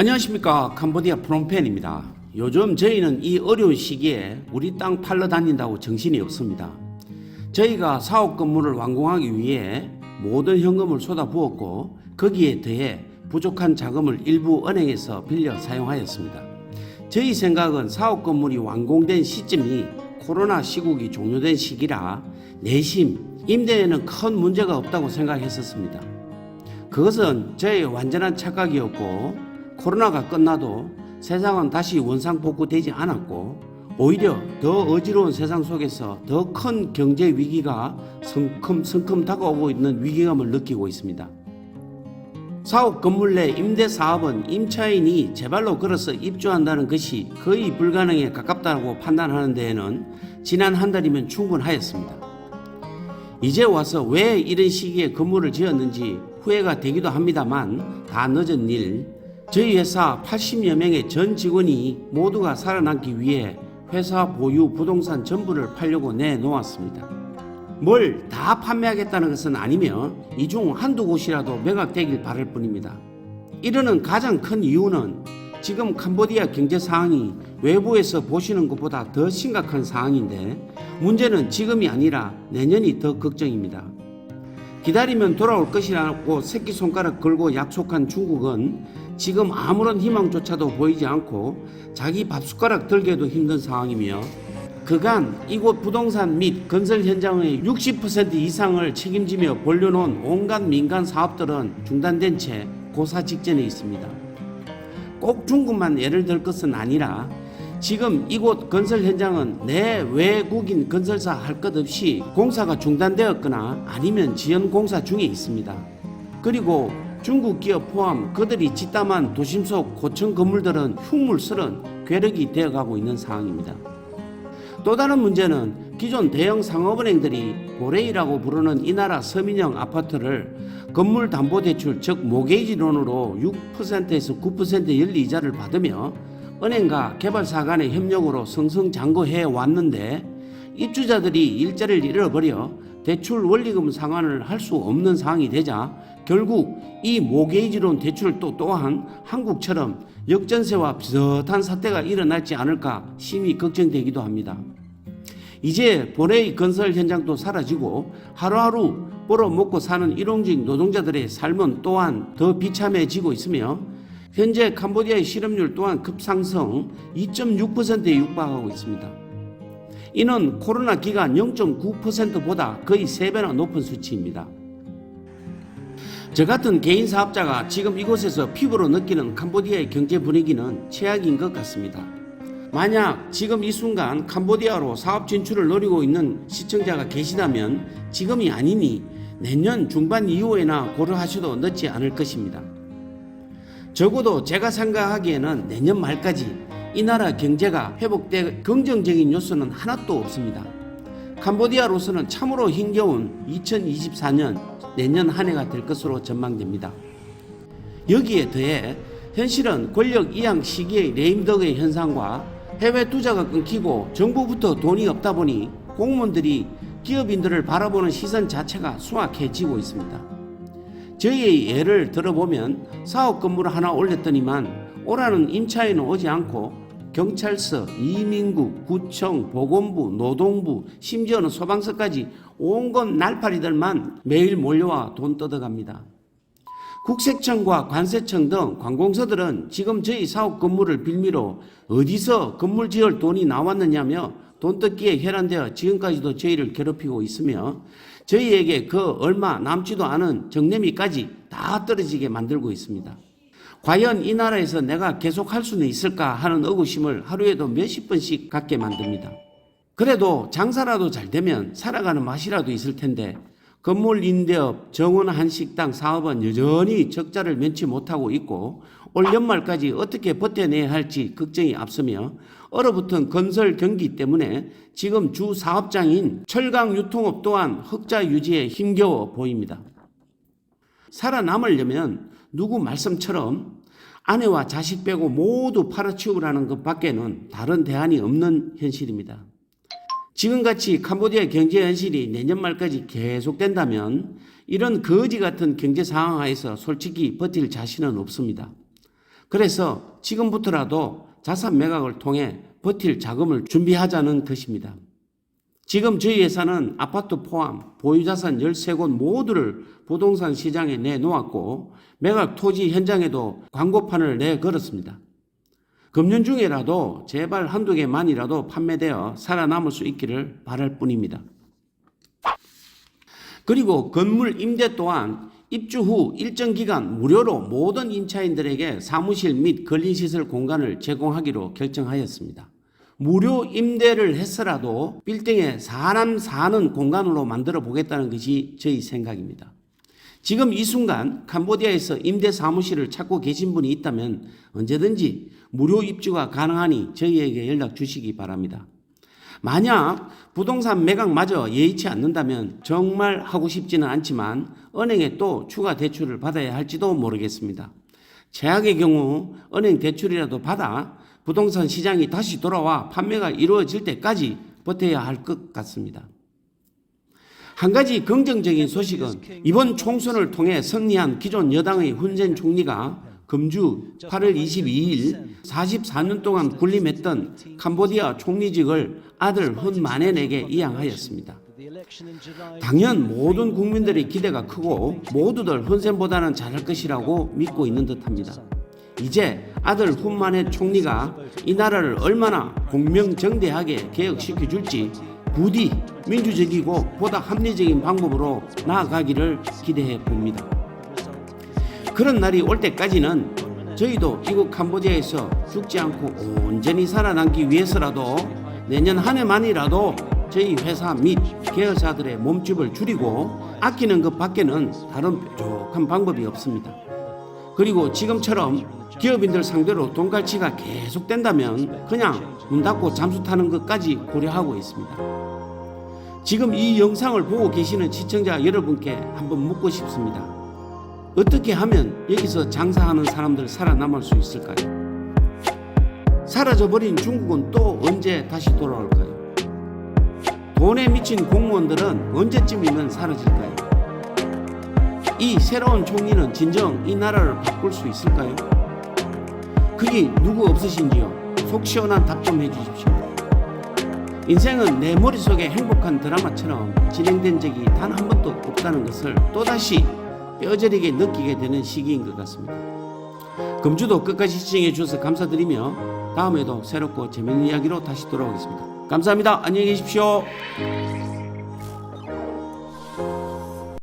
안녕하십니까. 캄보디아 프롬펜입니다. 요즘 저희는 이 어려운 시기에 우리 땅 팔러 다닌다고 정신이 없습니다. 저희가 사업 건물을 완공하기 위해 모든 현금을 쏟아부었고 거기에 더해 부족한 자금을 일부 은행에서 빌려 사용하였습니다. 저희 생각은 사업 건물이 완공된 시점이 코로나 시국이 종료된 시기라 내심 임대에는 큰 문제가 없다고 생각했었습니다. 그것은 저의 완전한 착각이었고 코로나가 끝나도 세상은 다시 원상복구되지 않았고 오히려 더 어지러운 세상 속에서 더 큰 경제 위기가 성큼 다가오고 있는 위기감을 느끼고 있습니다. 사업 건물 내 임대 사업은 임차인이 제 발로 걸어서 입주한다는 것이 거의 불가능에 가깝다고 판단하는 데에는 지난 한 달이면 충분하였습니다. 이제 와서 왜 이런 시기에 건물을 지었는지 후회가 되기도 합니다만 다 늦은 일. 저희 회사 80여 명의 전 직원이 모두가 살아남기 위해 회사 보유 부동산 전부를 팔려고 내놓았습니다. 뭘 다 판매하겠다는 것은 아니며 이 중 한두 곳이라도 매각되길 바랄 뿐입니다. 이러는 가장 큰 이유는 지금 캄보디아 경제 상황이 외부에서 보시는 것보다 더 심각한 상황인데 문제는 지금이 아니라 내년이 더 걱정입니다. 기다리면 돌아올 것이라고 새끼손가락 걸고 약속한 중국은 지금 아무런 희망조차도 보이지 않고 자기 밥숟가락 들기도 힘든 상황이며 그간 이곳 부동산 및 건설 현장의 60% 이상을 책임지며 벌려놓은 온갖 민간 사업들은 중단된 채 고사 직전에 있습니다. 꼭 중국만 예를 들 것은 아니라 지금 이곳 건설 현장은 내 외국인 건설사 할 것 없이 공사가 중단되었거나 아니면 지연 공사 중에 있습니다. 그리고 중국 기업 포함 그들이 짓담한 도심 속 고층 건물들은 흉물스런 괴력이 되어가고 있는 상황입니다. 또 다른 문제는 기존 대형 상업은행들이 보레이라고 부르는 이 나라 서민형 아파트를 건물담보대출 즉 모게이지론으로 6%에서 9% 연리이자를 받으며 은행과 개발사 간의 협력으로 승승장구해 왔는데 입주자들이 일자리를 잃어버려 대출 원리금 상환을 할 수 없는 상황이 되자 결국 이 모게이지론 대출 또한 한국처럼 역전세와 비슷한 사태가 일어나지 않을까 심히 걱정되기도 합니다. 이제 보레이 건설 현장도 사라지고 하루하루 벌어먹고 사는 일용직 노동자들의 삶은 또한 더 비참해지고 있으며 현재 캄보디아의 실업률 또한 급상승 2.6%에 육박하고 있습니다. 이는 코로나 기간 0.9%보다 거의 3배나 높은 수치입니다. 저 같은 개인 사업자가 지금 이곳에서 피부로 느끼는 캄보디아의 경제 분위기는 최악인 것 같습니다. 만약 지금 이 순간 캄보디아로 사업 진출을 노리고 있는 시청자가 계시다면 지금이 아니니 내년 중반 이후에나 고려하셔도 늦지 않을 것입니다. 적어도 제가 생각하기에는 내년 말까지 이 나라 경제가 회복돼 긍정적인 요소는 하나도 없습니다. 캄보디아로서는 참으로 힘겨운 2024년 내년 한 해가 될 것으로 전망됩니다. 여기에 더해 현실은 권력 이양 시기의 레임덕의 현상과 해외 투자가 끊기고 정부부터 돈이 없다 보니 공무원들이 기업인들을 바라보는 시선 자체가 수악해지고 있습니다. 저희의 예를 들어보면 사업 건물을 하나 올렸더니만 오라는 임차인은 오지 않고 경찰서, 이민국, 구청, 보건부, 노동부, 심지어는 소방서까지 온갖 날파리들만 매일 몰려와 돈 뜯어갑니다. 국세청과 관세청 등 관공서들은 지금 저희 사업 건물을 빌미로 어디서 건물 지을 돈이 나왔느냐며 돈 뜯기에 혈안되어 지금까지도 저희를 괴롭히고 있으며 저희에게 그 얼마 남지도 않은 정내미까지 다 떨어지게 만들고 있습니다. 과연 이 나라에서 내가 계속 할 수는 있을까 하는 의구심을 하루에도 몇십 번씩 갖게 만듭니다. 그래도 장사라도 잘 되면 살아가는 맛이라도 있을 텐데 건물 임대업, 정원 한식당 사업은 여전히 적자를 면치 못하고 있고 올 연말까지 어떻게 버텨내야 할지 걱정이 앞서며 얼어붙은 건설 경기 때문에 지금 주 사업장인 철강 유통업 또한 흑자 유지에 힘겨워 보입니다. 살아남으려면 누구 말씀처럼 아내와 자식 빼고 모두 팔아치우라는 것 밖에는 다른 대안이 없는 현실입니다. 지금같이 캄보디아 경제 현실이 내년 말까지 계속된다면 이런 거지 같은 경제 상황 하에서 솔직히 버틸 자신은 없습니다. 그래서 지금부터라도 자산 매각을 통해 버틸 자금을 준비하자는 것입니다. 지금 저희 회사는 아파트 포함 보유자산 13곳 모두를 부동산 시장에 내놓았고 매각 토지 현장에도 광고판을 내걸었습니다. 금년 중에라도 제발 한두 개만이라도 판매되어 살아남을 수 있기를 바랄 뿐입니다. 그리고 건물 임대 또한 입주 후 일정 기간 무료로 모든 임차인들에게 사무실 및 근린시설 공간을 제공하기로 결정하였습니다. 무료 임대를 해서라도 빌딩에 사람 사는 공간으로 만들어 보겠다는 것이 저희 생각입니다. 지금 이 순간 캄보디아에서 임대 사무실을 찾고 계신 분이 있다면 언제든지 무료 입주가 가능하니 저희에게 연락 주시기 바랍니다. 만약 부동산 매각마저 예의치 않는다면 정말 하고 싶지는 않지만 은행에 또 추가 대출을 받아야 할지도 모르겠습니다. 최악의 경우 은행 대출이라도 받아 부동산 시장이 다시 돌아와 판매가 이루어질 때까지 버텨야 할 것 같습니다. 한 가지 긍정적인 소식은 이번 총선을 통해 승리한 기존 여당의 훈센 총리가 금주 8월 22일 44년 동안 군림했던 캄보디아 총리직을 아들 훈 마넨에게 이양하였습니다. 당연 모든 국민들의 기대가 크고 모두들 훈센보다는 잘할 것이라고 믿고 있는 듯합니다. 이제 아들 훈 마넨 총리가 이 나라를 얼마나 공명정대하게 개혁시켜줄지 부디 민주적이고 보다 합리적인 방법으로 나아가기를 기대해 봅니다. 그런 날이 올 때까지는 저희도 이곳 캄보디아에서 죽지 않고 온전히 살아남기 위해서라도 내년 한 해만이라도 저희 회사 및 계열사들의 몸집을 줄이고 아끼는 것 밖에는 다른 뾰족한 방법이 없습니다. 그리고 지금처럼 기업인들 상대로 돈갈치가 계속된다면 그냥 문 닫고 잠수 타는 것까지 고려하고 있습니다. 지금 이 영상을 보고 계시는 시청자 여러분께 한번 묻고 싶습니다. 어떻게 하면 여기서 장사하는 사람들 살아남을 수 있을까요? 사라져버린 중국은 또 언제 다시 돌아올까요? 돈에 미친 공무원들은 언제쯤이면 사라질까요? 이 새로운 총리는 진정 이 나라를 바꿀 수 있을까요? 그게 누구 없으신지요? 속 시원한 답 좀 해주십시오. 인생은 내 머릿속에 행복한 드라마처럼 진행된 적이 단 한 번도 없다는 것을 또다시 뼈저리게 느끼게 되는 시기인 것 같습니다. 금주도 끝까지 시청해 주셔서 감사드리며 다음에도 새롭고 재미있는 이야기로 다시 돌아오겠습니다. 감사합니다. 안녕히 계십시오.